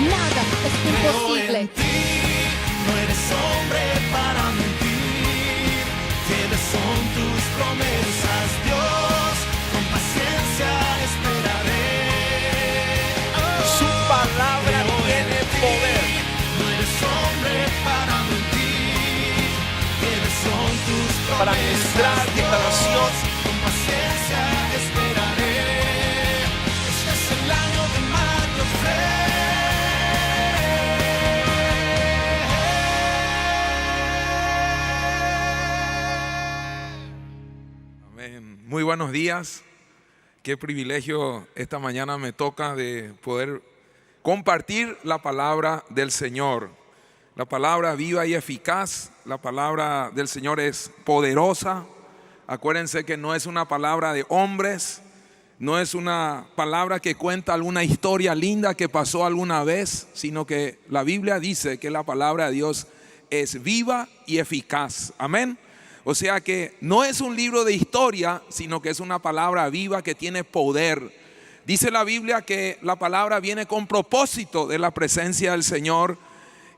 nada es imposible. En ti no eres hombre para mentir. Fieles son tus promesas, Dios. Con paciencia esperaré. Su palabra tiene poder. No eres hombre para mentir. Fieles son tus promesas, Para ministrar declaración. con paciencia esperaré. Este es el año de mayor fe. Amén. Muy buenos días. Qué privilegio esta mañana me toca de poder compartir la palabra del Señor. La palabra viva y eficaz. La palabra del Señor es poderosa. Acuérdense que no es una palabra de hombres. No es una palabra que cuenta alguna historia linda que pasó alguna vez, sino que la Biblia dice que la palabra de Dios es viva y eficaz. Amén. O sea que no es un libro de historia, sino que es una palabra viva que tiene poder. Dice la Biblia que la palabra viene con propósito de la presencia del Señor.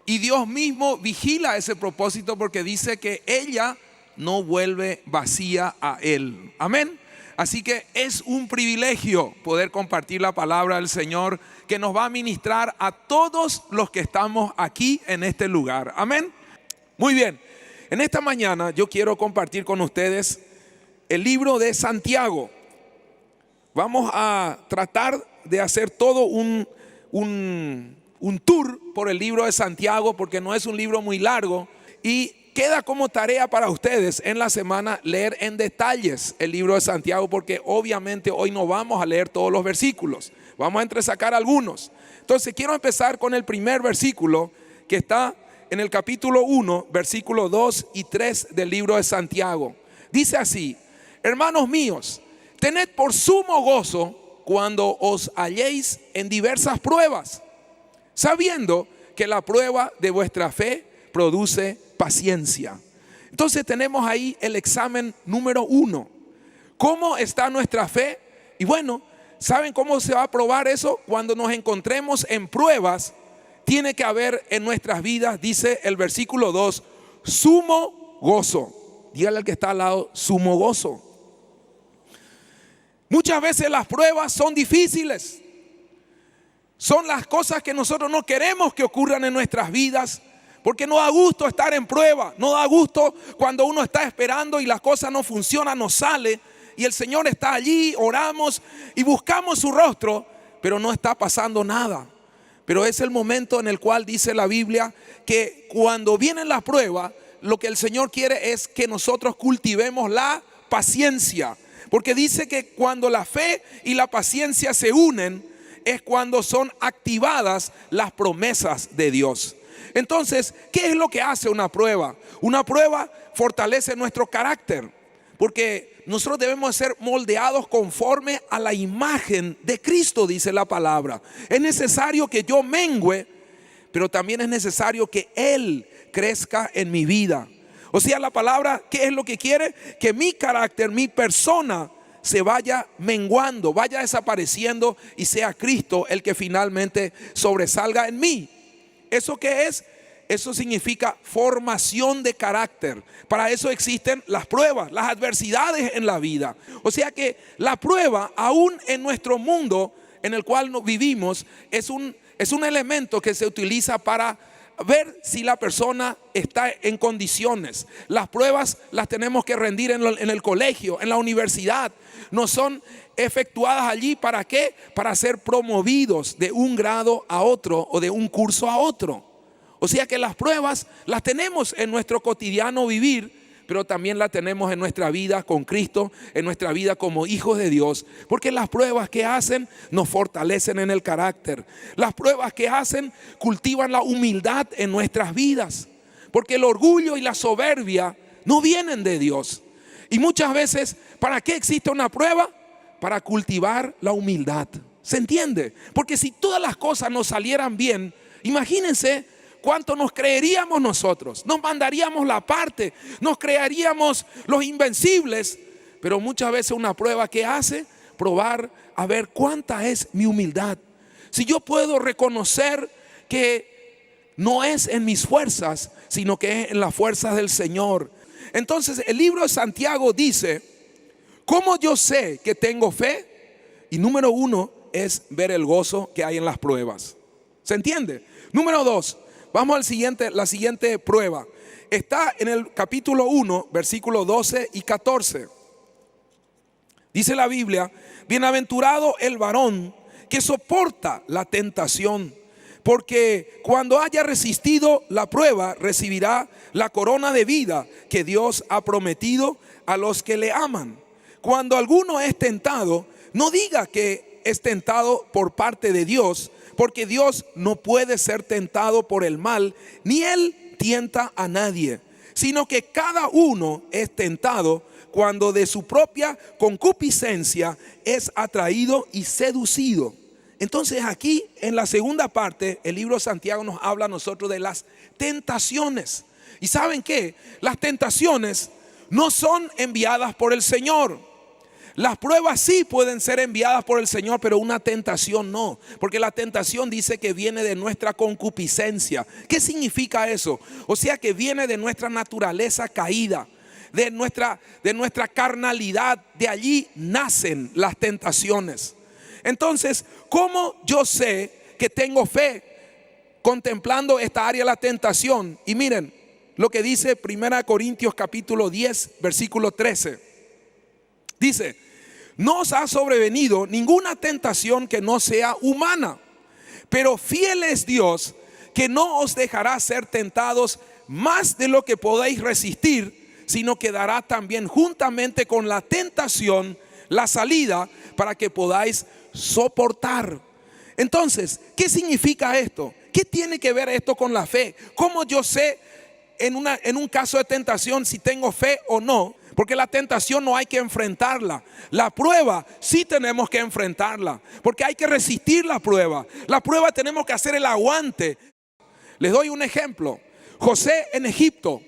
Y Dios mismo vigila ese propósito porque dice que ella no vuelve vacía a Él. Amén. Así que es un privilegio poder compartir la palabra del Señor que nos va a ministrar a todos los que estamos aquí en este lugar. Amén. Muy bien. En esta mañana yo quiero compartir con ustedes el libro de Santiago. Vamos a tratar de hacer todo un tour por el libro de Santiago porque no es un libro muy largo y queda como tarea para ustedes en la semana leer en detalles el libro de Santiago porque obviamente hoy no vamos a leer todos los versículos, vamos a entresacar algunos. Entonces quiero empezar con el primer versículo que está en el capítulo 1, versículos 2 y 3 del libro de Santiago. Dice así: hermanos míos, tened por sumo gozo cuando os halléis en diversas pruebas, sabiendo que la prueba de vuestra fe produce paciencia. Entonces tenemos ahí el examen número 1. ¿Cómo está nuestra fe? Y bueno, ¿saben cómo se va a probar eso? Cuando nos encontremos en pruebas, tiene que haber en nuestras vidas, dice el versículo 2, sumo gozo. Dígale al que está al lado, sumo gozo. Muchas veces las pruebas son difíciles. Son las cosas que nosotros no queremos que ocurran en nuestras vidas, porque no da gusto estar en prueba. No da gusto cuando uno está esperando y las cosas no funcionan, no sale, y el Señor está allí, oramos y buscamos su rostro, pero no está pasando nada. Pero es el momento en el cual dice la Biblia que cuando viene la prueba, lo que el Señor quiere es que nosotros cultivemos la paciencia. Porque dice que cuando la fe y la paciencia se unen, es cuando son activadas las promesas de Dios. Entonces, ¿qué es lo que hace una prueba? Una prueba fortalece nuestro carácter, porque nosotros debemos ser moldeados conforme a la imagen de Cristo, dice la palabra. Es necesario que yo mengüe, pero también es necesario que Él crezca en mi vida. O sea, la palabra, ¿qué es lo que quiere? Que mi carácter, mi persona se vaya menguando, vaya desapareciendo y sea Cristo el que finalmente sobresalga en mí. ¿Eso qué es? Eso significa formación de carácter. Para eso existen las pruebas, las adversidades en la vida. O sea que la prueba, aún en nuestro mundo en el cual vivimos, es un elemento que se utiliza para ver si la persona está en condiciones. Las pruebas las tenemos que rendir en el colegio, en la universidad. No son efectuadas allí, ¿para qué? Para ser promovidos de un grado a otro o de un curso a otro. O sea que las pruebas las tenemos en nuestro cotidiano vivir, pero también las tenemos en nuestra vida con Cristo, en nuestra vida como hijos de Dios. Porque las pruebas que hacen nos fortalecen en el carácter. Las pruebas que hacen cultivan la humildad en nuestras vidas. Porque el orgullo y la soberbia no vienen de Dios. Y muchas veces, ¿para qué existe una prueba? Para cultivar la humildad. ¿Se entiende? Porque si todas las cosas nos salieran bien, imagínense cuánto nos creeríamos nosotros. Nos mandaríamos la parte, nos creeríamos los invencibles. Pero muchas veces una prueba que hace, probar a ver cuánta es mi humildad. Si yo puedo reconocer que no es en mis fuerzas, sino que es en las fuerzas del Señor. Entonces el libro de Santiago dice, ¿cómo yo sé que tengo fe? Y número uno es ver el gozo que hay en las pruebas. ¿Se entiende? Número dos, vamos al siguiente, la siguiente prueba. Está en el capítulo 1, versículos 12 y 14. Dice la Biblia, bienaventurado el varón que soporta la tentación, porque cuando haya resistido la prueba, recibirá la corona de vida que Dios ha prometido a los que le aman. Cuando alguno es tentado, no diga que es tentado por parte de Dios, porque Dios no puede ser tentado por el mal, ni Él tienta a nadie, sino que cada uno es tentado cuando de su propia concupiscencia es atraído y seducido. Entonces aquí en la segunda parte el libro de Santiago nos habla a nosotros de las tentaciones. ¿Y saben qué? Las tentaciones no son enviadas por el Señor. Las pruebas sí pueden ser enviadas por el Señor, pero una tentación no. Porque la tentación dice que viene de nuestra concupiscencia. ¿Qué significa eso? O sea que viene de nuestra naturaleza caída, de nuestra carnalidad. De allí nacen las tentaciones. Entonces, ¿cómo yo sé que tengo fe? Contemplando esta área de la tentación. Y miren lo que dice 1 Corintios capítulo 10, versículo 13. Dice, no os ha sobrevenido ninguna tentación que no sea humana, pero fiel es Dios, que no os dejará ser tentados más de lo que podáis resistir, sino que dará también juntamente con la tentación la salida para que podáis soportar. Entonces, ¿qué significa esto? ¿Qué tiene que ver esto con la fe? ¿Cómo yo sé en un caso de tentación si tengo fe o no? Porque la tentación no hay que enfrentarla. La prueba sí tenemos que enfrentarla, porque hay que resistir la prueba. La prueba tenemos que hacer el aguante. Les doy un ejemplo. José en Egipto,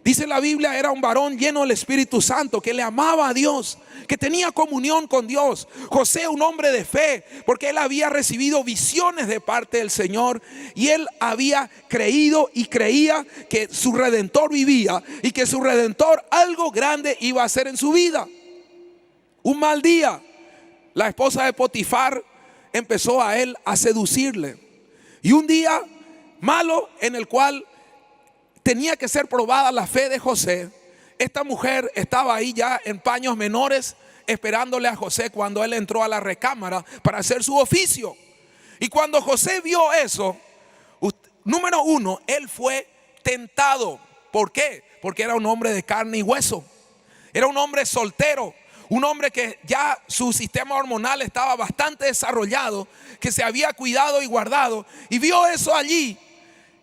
dice la Biblia, era un varón lleno del Espíritu Santo, que le amaba a Dios, que tenía comunión con Dios. José, un hombre de fe, porque él había recibido visiones de parte del Señor, y él había creído y creía que su Redentor vivía, y que su Redentor algo grande iba a hacer en su vida. Un mal día, la esposa de Potifar empezó a él a seducirle, y un día malo en el cual tenía que ser probada la fe de José. Esta mujer estaba ahí ya en paños menores, esperándole a José cuando él entró a la recámara para hacer su oficio. Y cuando José vio eso, número uno, él fue tentado. ¿Por qué? Porque era un hombre de carne y hueso. Era un hombre soltero, un hombre que ya su sistema hormonal estaba bastante desarrollado, que se había cuidado y guardado, y vio eso allí.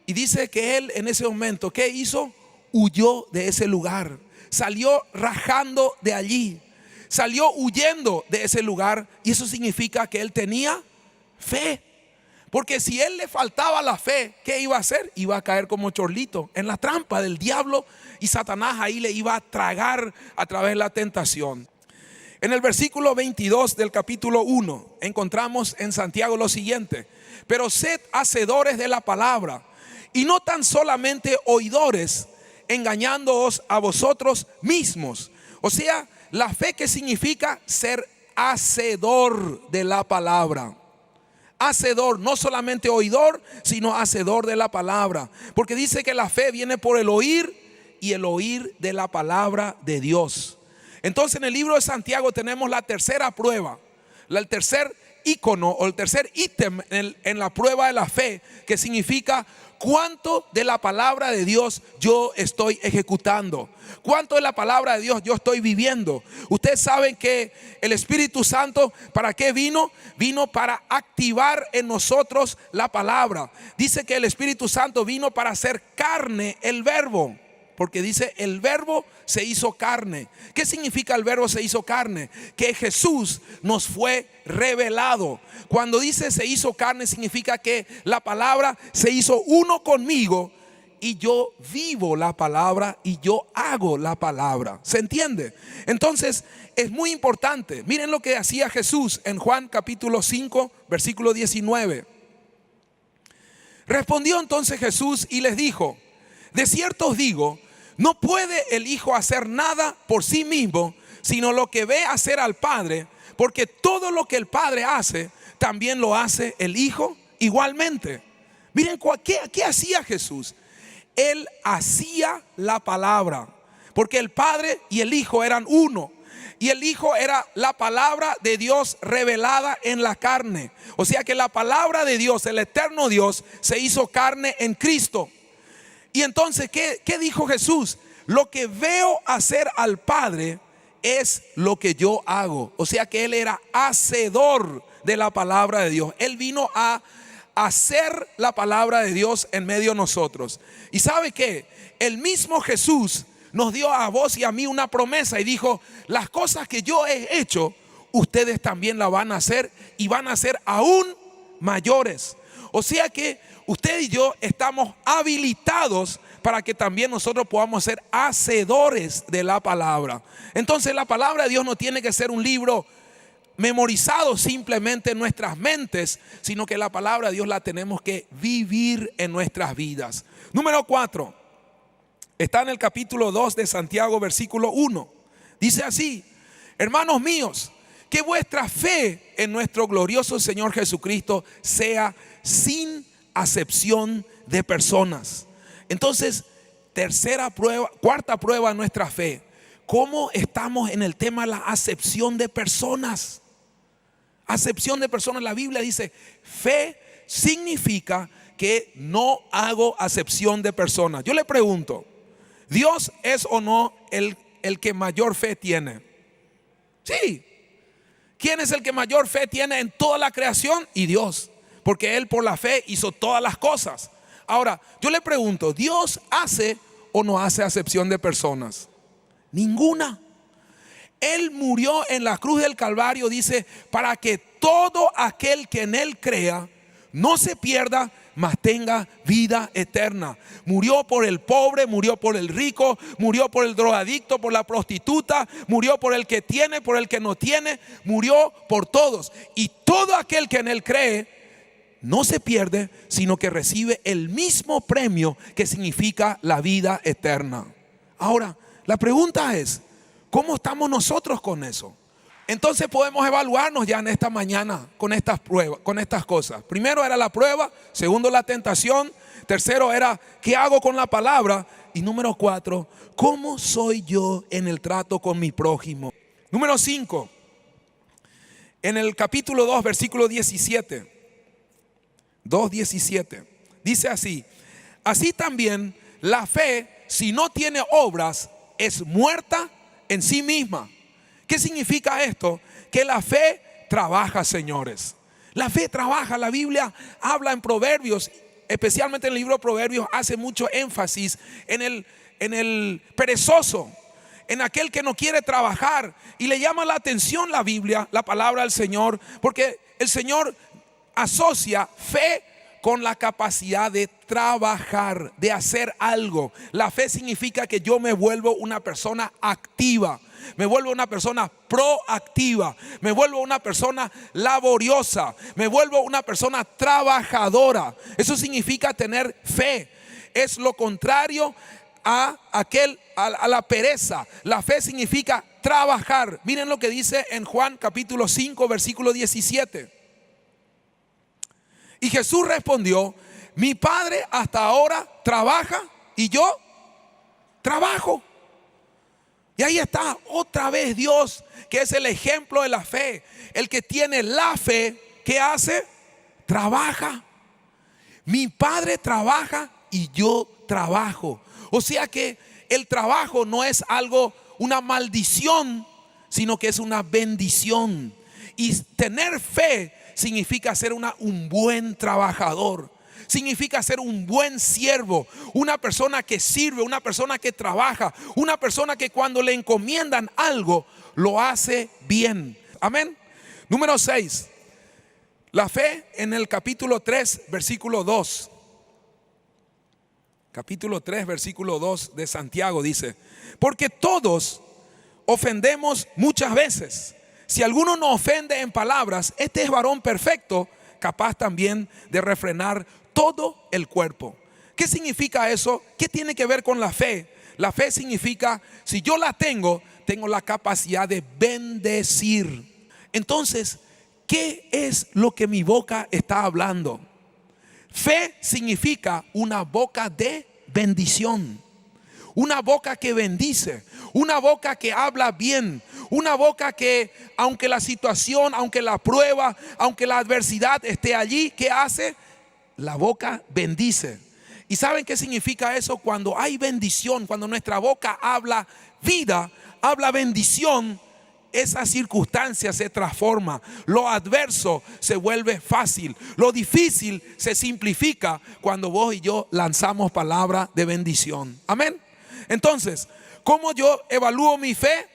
Y dice que él en ese momento, ¿qué hizo? Huyó de ese lugar, salió rajando de allí, salió huyendo de ese lugar. Y eso significa que él tenía fe. Porque si él le faltaba la fe, ¿qué iba a hacer? Iba a caer como chorlito en la trampa del diablo, y Satanás ahí le iba a tragar a través de la tentación. En el versículo 22 del capítulo 1 encontramos en Santiago lo siguiente: pero sed hacedores de la palabra, y no tan solamente oidores, engañándoos a vosotros mismos. O sea, la fe, que significa ser hacedor de la palabra. Hacedor, no solamente oidor, sino hacedor de la palabra. Porque dice que la fe viene por el oír, y el oír de la palabra de Dios. Entonces en el libro de Santiago tenemos la tercera prueba, el tercer ícono o el tercer ítem en la prueba de la fe, que significa cuánto de la palabra de Dios yo estoy ejecutando, cuánto de la palabra de Dios yo estoy viviendo. Ustedes saben que el Espíritu Santo, ¿para qué vino? Vino para activar en nosotros la palabra. Dice que el Espíritu Santo vino para hacer carne el verbo. Porque dice, el verbo se hizo carne. ¿Qué significa el verbo se hizo carne? Que Jesús nos fue revelado. Cuando dice se hizo carne, significa que la palabra se hizo uno conmigo, y yo vivo la palabra y yo hago la palabra. ¿Se entiende? Entonces es muy importante. Miren lo que hacía Jesús en Juan capítulo 5 versículo 19. Respondió entonces Jesús y les dijo: de cierto os digo, no puede el Hijo hacer nada por sí mismo, sino lo que ve hacer al Padre, porque todo lo que el Padre hace, también lo hace el Hijo igualmente. Miren, ¿qué hacía Jesús? Él hacía la palabra, porque el Padre y el Hijo eran uno. Y el Hijo era la palabra de Dios revelada en la carne. O sea que la palabra de Dios, el eterno Dios, se hizo carne en Cristo. Y entonces, ¿qué dijo Jesús? Lo que veo hacer al Padre es lo que yo hago. O sea que Él era hacedor de la palabra de Dios. Él vino a hacer la palabra de Dios en medio de nosotros. Y ¿sabe qué? El mismo Jesús nos dio a vos y a mí una promesa y dijo: las cosas que yo he hecho, ustedes también las van a hacer, y van a ser aún mayores. O sea que usted y yo estamos habilitados para que también nosotros podamos ser hacedores de la palabra. Entonces la palabra de Dios no tiene que ser un libro memorizado simplemente en nuestras mentes, sino que la palabra de Dios la tenemos que vivir en nuestras vidas. Número 4, está en el capítulo 2 de Santiago, versículo 1. Dice así: hermanos míos, que vuestra fe en nuestro glorioso Señor Jesucristo sea sin acepción de personas. Entonces, cuarta prueba de nuestra fe: ¿cómo estamos en el tema de la acepción de personas? Acepción de personas. La Biblia dice: fe significa que no hago acepción de personas. Yo le pregunto, ¿Dios es o no el que mayor fe tiene? Sí. ¿Quién es el que mayor fe tiene en toda la creación? Y Dios, porque Él por la fe hizo todas las cosas. Ahora, yo le pregunto, ¿Dios hace o no hace acepción de personas? Ninguna. Él murió en la cruz del Calvario, dice, para que todo aquel que en Él crea no se pierda, mas tenga vida eterna. Murió por el pobre, murió por el rico, murió por el drogadicto, por la prostituta, murió por el que tiene, por el que no tiene, murió por todos. Y todo aquel que en Él cree no se pierde, sino que recibe el mismo premio, que significa la vida eterna. Ahora, la pregunta es: ¿cómo estamos nosotros con eso? Entonces podemos evaluarnos ya en esta mañana con estas pruebas, con estas cosas. Primero era la prueba, segundo la tentación, tercero era ¿qué hago con la palabra? Y número 4, ¿cómo soy yo en el trato con mi prójimo? Número 5, en el capítulo 2, versículo 17, 2:17, dice así: así también la fe, si no tiene obras, es muerta en sí misma. ¿Qué significa esto? Que la fe trabaja, señores. La fe trabaja. La Biblia habla en Proverbios, especialmente en el libro de Proverbios, hace mucho énfasis en el perezoso, en aquel que no quiere trabajar. Y le llama la atención la Biblia, la palabra del Señor, porque el Señor asocia fe con la capacidad de trabajar, de hacer algo. La fe significa que yo me vuelvo una persona activa, me vuelvo una persona proactiva, me vuelvo una persona laboriosa, me vuelvo una persona trabajadora. Eso significa tener fe. Es lo contrario a la pereza. La fe significa trabajar. Miren lo que dice en Juan capítulo 5, versículo 17. Y Jesús respondió: mi Padre hasta ahora trabaja y yo trabajo. Y ahí está otra vez Dios, que es el ejemplo de la fe. El que tiene la fe, ¿qué hace? Trabaja. Mi Padre trabaja y yo trabajo. O sea que el trabajo no es algo, una maldición, sino que es una bendición. Y tener fe significa ser un buen trabajador. Significa ser un buen siervo, una persona que sirve, una persona que trabaja, una persona que cuando le encomiendan algo lo hace bien. Amén. Número 6, la fe en el capítulo 3, versículo 2. Capítulo 3, versículo 2 de Santiago dice: porque todos ofendemos muchas veces. Si alguno no ofende en palabras, este es varón perfecto, capaz también de refrenar todo el cuerpo. ¿Qué significa eso? ¿Qué tiene que ver con la fe? La fe significa, si yo la tengo la capacidad de bendecir. Entonces, ¿qué es lo que mi boca está hablando? Fe significa una boca de bendición, una boca que bendice, una boca que habla bien, una boca que aunque la situación, aunque la prueba, aunque la adversidad esté allí, ¿qué hace? La boca bendice. ¿Y saben qué significa eso? Cuando hay bendición, cuando nuestra boca habla vida, habla bendición, esa circunstancia se transforma. Lo adverso se vuelve fácil. Lo difícil se simplifica cuando vos y yo lanzamos palabra de bendición. Amén. Entonces, ¿cómo yo evalúo mi fe?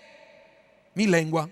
Mi lengua.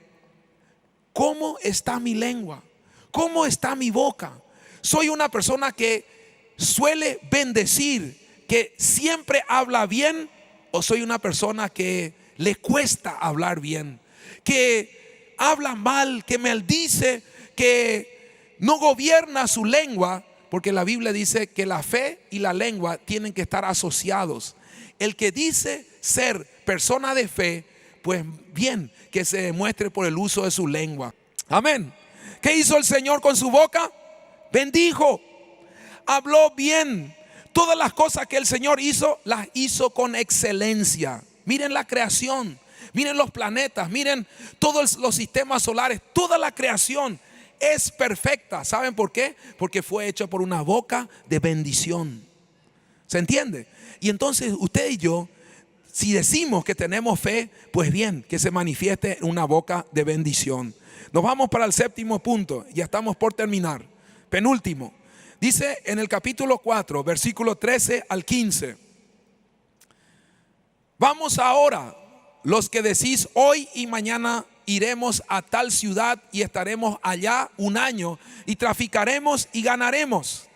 ¿Cómo está mi lengua? ¿Cómo está mi boca? Soy una persona que suele bendecir, que siempre habla bien, o soy una persona que le cuesta hablar bien, que habla mal, que maldice, que no gobierna su lengua, porque la Biblia dice que la fe y la lengua tienen que estar asociados. El que dice ser persona de fe, pues bien, que se demuestre por el uso de su lengua. Amén. ¿Qué hizo el Señor con su boca? Bendijo, habló bien. Todas las cosas que el Señor hizo, las hizo con excelencia. Miren la creación, miren los planetas, miren todos los sistemas solares, toda la creación es perfecta. ¿Saben por qué? Porque fue hecha por una boca de bendición. ¿Se entiende? Y entonces usted y yo, si decimos que tenemos fe, pues bien, que se manifieste en una boca de bendición. Nos vamos para el séptimo punto, ya estamos por terminar. Penúltimo, dice en el capítulo 4, versículo 13 al 15. Vamos ahora, los que decís hoy y mañana iremos a tal ciudad y estaremos allá un año y traficaremos y ganaremos,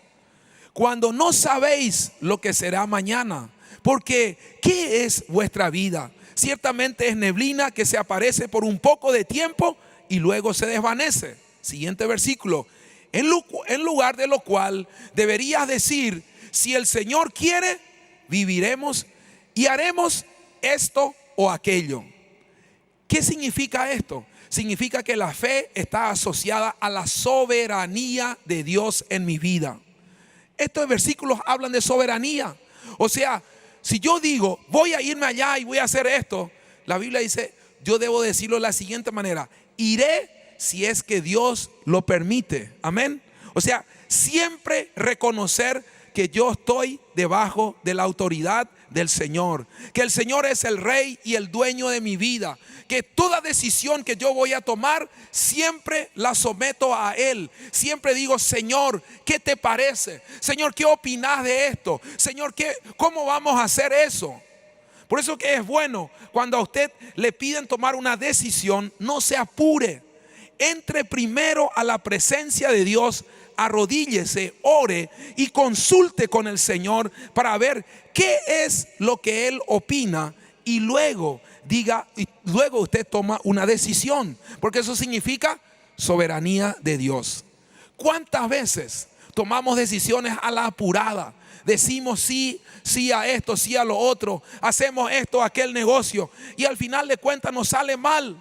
cuando no sabéis lo que será mañana. Porque ¿qué es vuestra vida? Ciertamente es neblina que se aparece por un poco de tiempo y luego se desvanece. Siguiente versículo. En lugar de lo cual deberías decir, si el Señor quiere, viviremos y haremos esto o aquello. ¿Qué significa esto? Significa que la fe está asociada a la soberanía de Dios en mi vida. Estos versículos hablan de soberanía. O sea, si yo digo, voy a irme allá y voy a hacer esto, la Biblia dice, yo debo decirlo de la siguiente manera: iré si es que Dios lo permite. Amén. O sea, siempre reconocer que yo estoy debajo de la autoridad del Señor, que el Señor es el Rey y el dueño de mi vida, que toda decisión que yo voy a tomar siempre la someto a Él. Siempre digo, Señor, ¿qué te parece? Señor, ¿qué opinas de esto? Señor, ¿cómo vamos a hacer eso? Por eso que es bueno cuando a usted le piden tomar una decisión, no se apure. Entre primero a la presencia de Dios, arrodíllese, ore y consulte con el Señor para ver qué es lo que Él opina, y luego diga, y luego usted toma una decisión, porque eso significa soberanía de Dios. ¿Cuántas veces tomamos decisiones a la apurada? Decimos sí, sí a esto, sí a lo otro, hacemos esto, aquel negocio, y al final de cuentas nos sale mal.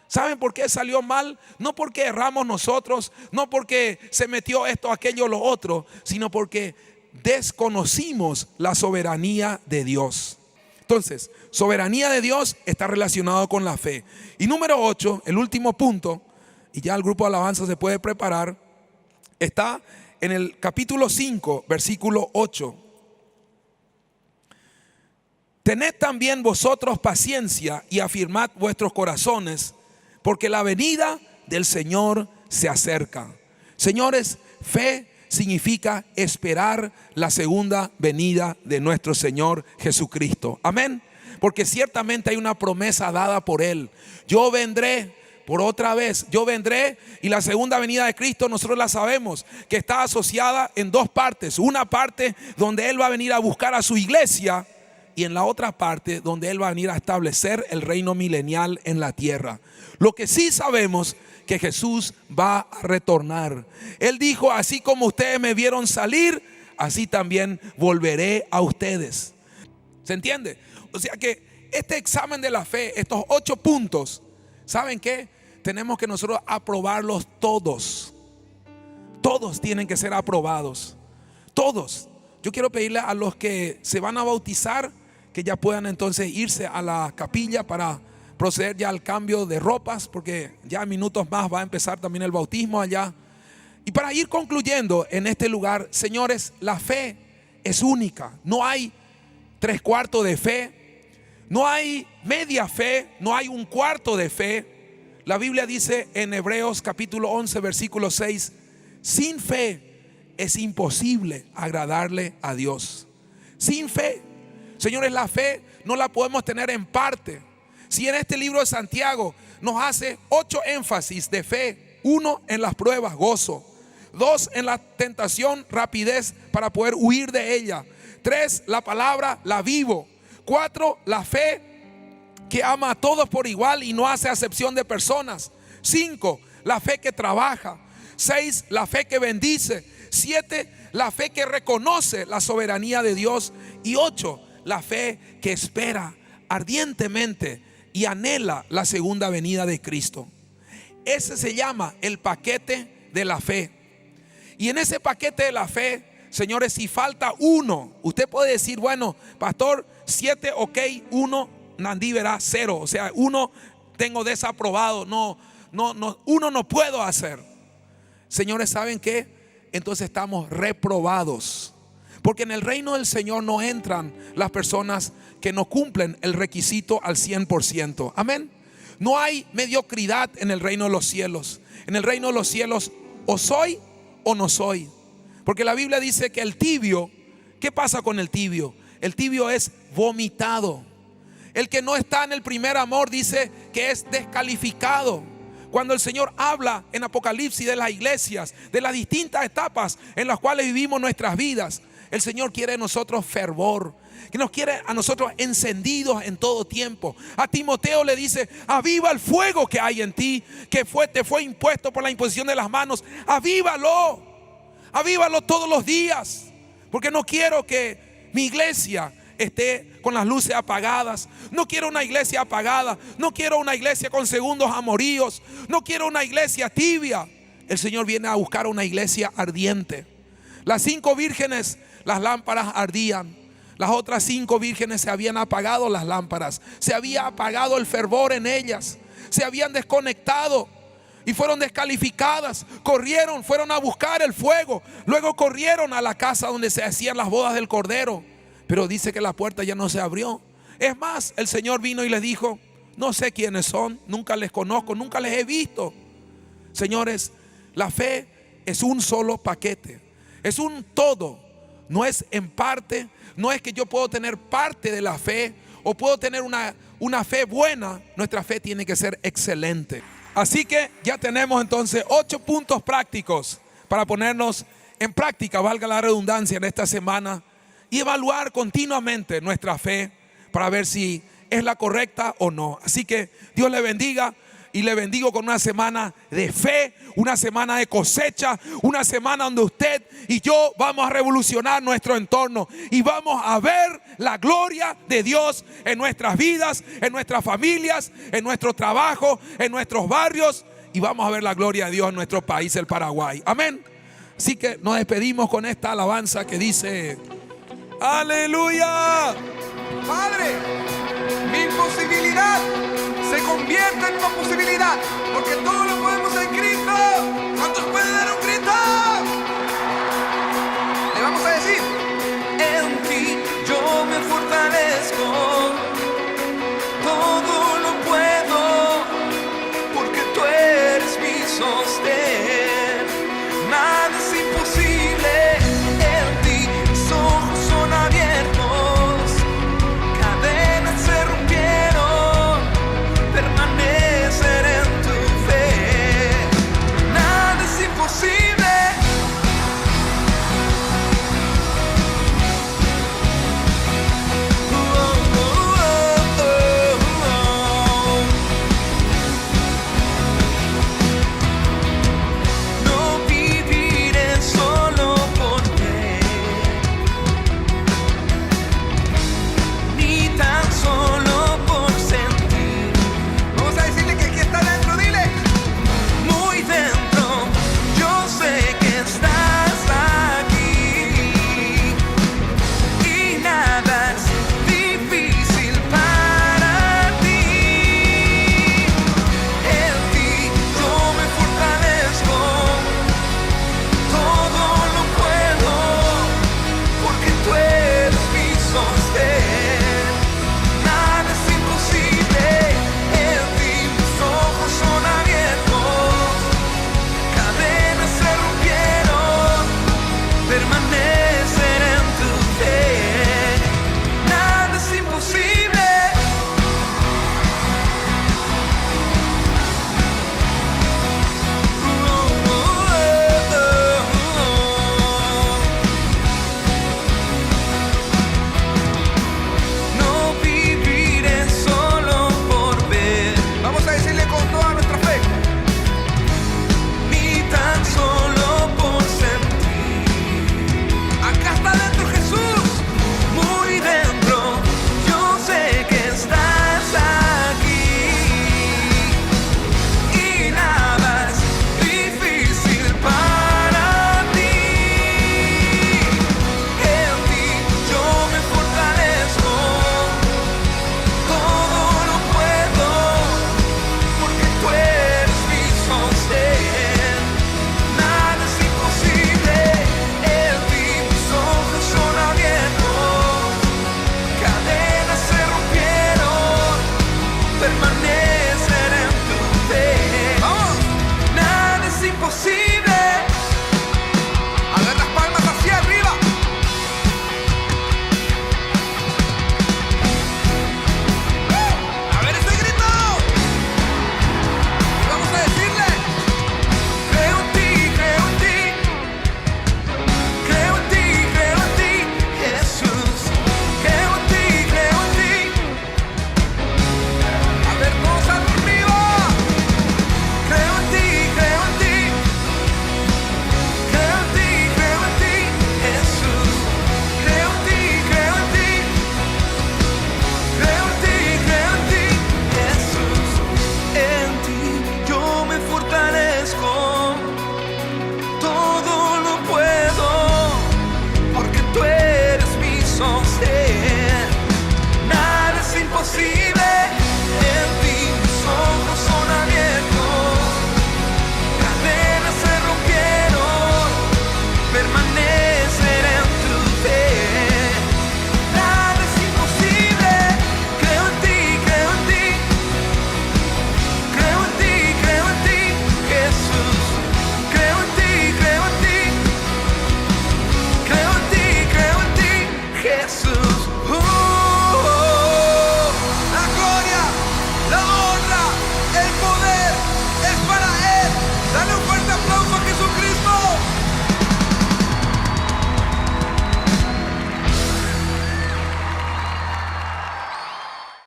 ¿Saben por qué salió mal? No porque erramos nosotros, no porque se metió esto, aquello, lo otro, sino porque desconocimos la soberanía de Dios. Entonces, soberanía de Dios está relacionado con la fe. Y número 8, el último punto, y ya el grupo de alabanza se puede preparar, está en el capítulo 5, versículo 8. Tened también vosotros paciencia y afirmad vuestros corazones, porque la venida del Señor se acerca. Señores, fe significa esperar la segunda venida de nuestro Señor Jesucristo. Amén. Porque ciertamente hay una promesa dada por Él. Yo vendré por otra vez, yo vendré, y la segunda venida de Cristo nosotros la sabemos, que está asociada en dos partes. Una parte donde Él va a venir a buscar a su iglesia, y en la otra parte donde Él va a venir a establecer el reino milenial en la tierra. Lo que sí sabemos que Jesús va a retornar. Él dijo: así como ustedes me vieron salir, así también volveré a ustedes. ¿Se entiende? O sea que este examen de la fe, estos 8 puntos, ¿saben qué? Tenemos que nosotros aprobarlos todos. Todos tienen que ser aprobados. Todos. Yo quiero pedirle a los que se van a bautizar que ya puedan entonces irse a la capilla para proceder ya al cambio de ropas, porque ya en minutos más va a empezar también el bautismo allá. Y para ir concluyendo en este lugar, señores, la fe es única. No hay 3/4 de fe, no hay media fe, no hay 1/4 de fe. La Biblia dice en Hebreos capítulo 11 versículo 6: sin fe es imposible agradarle a Dios. Sin fe, señores, la fe no la podemos tener en parte. Si en este libro de Santiago nos hace 8 énfasis de fe: 1 en las pruebas, gozo; 2 en la tentación, rapidez para poder huir de ella; 3 la palabra, la vivo; 4 la fe que ama a todos por igual y no hace acepción de personas; 5 la fe que trabaja; 6 la fe que bendice; 7 la fe que reconoce la soberanía de Dios; y 8 la fe que espera ardientemente y anhela la segunda venida de Cristo. Ese se llama el paquete de la fe. Y en ese paquete de la fe, señores, si falta uno, usted puede decir: bueno, pastor, 7, ok, 1, Nandí verá 0. O sea, 1 tengo desaprobado, uno no puedo hacer. Señores, ¿saben qué? Entonces estamos reprobados. Porque en el reino del Señor no entran las personas que no cumplen el requisito al 100%. Amén. No hay mediocridad en el reino de los cielos. En el reino de los cielos o soy o no soy. Porque la Biblia dice que el tibio, ¿qué pasa con el tibio? El tibio es vomitado. El que no está en el primer amor dice que es descalificado. Cuando el Señor habla en Apocalipsis de las iglesias, de las distintas etapas en las cuales vivimos nuestras vidas, el Señor quiere de nosotros fervor, que nos quiere a nosotros encendidos en todo tiempo. A Timoteo le dice: aviva el fuego que hay en ti, que te fue impuesto por la imposición de las manos. Avívalo, avívalo todos los días, porque no quiero que mi iglesia esté con las luces apagadas. No quiero una iglesia apagada. No quiero una iglesia con segundos amoríos. No quiero una iglesia tibia. El Señor viene a buscar una iglesia ardiente. Las 5 vírgenes, las lámparas ardían. Las otras 5 vírgenes se habían apagado las lámparas. Se había apagado el fervor en ellas. Se habían desconectado y fueron descalificadas. Corrieron, fueron a buscar el fuego. Luego corrieron a la casa donde se hacían las bodas del Cordero. Pero dice que la puerta ya no se abrió. Es más, el Señor vino y les dijo: no sé quiénes son, nunca les conozco, nunca les he visto. Señores, la fe es un solo paquete. Es un todo. No es en parte. No es que yo puedo tener parte de la fe o puedo tener una fe buena. Nuestra fe tiene que ser excelente. Así que ya tenemos entonces 8 puntos prácticos para ponernos en práctica, valga la redundancia, en esta semana, y evaluar continuamente nuestra fe para ver si es la correcta o no. Así que Dios le bendiga. Y le bendigo con una semana de fe, una semana de cosecha, una semana donde usted y yo vamos a revolucionar nuestro entorno y vamos a ver la gloria de Dios en nuestras vidas, en nuestras familias, en nuestro trabajo, en nuestros barrios, y vamos a ver la gloria de Dios en nuestro país, el Paraguay. Amén. Así que nos despedimos con esta alabanza que dice: ¡aleluya! Padre, mi imposibilidad se convierte en una posibilidad, porque todo lo podemos en Cristo.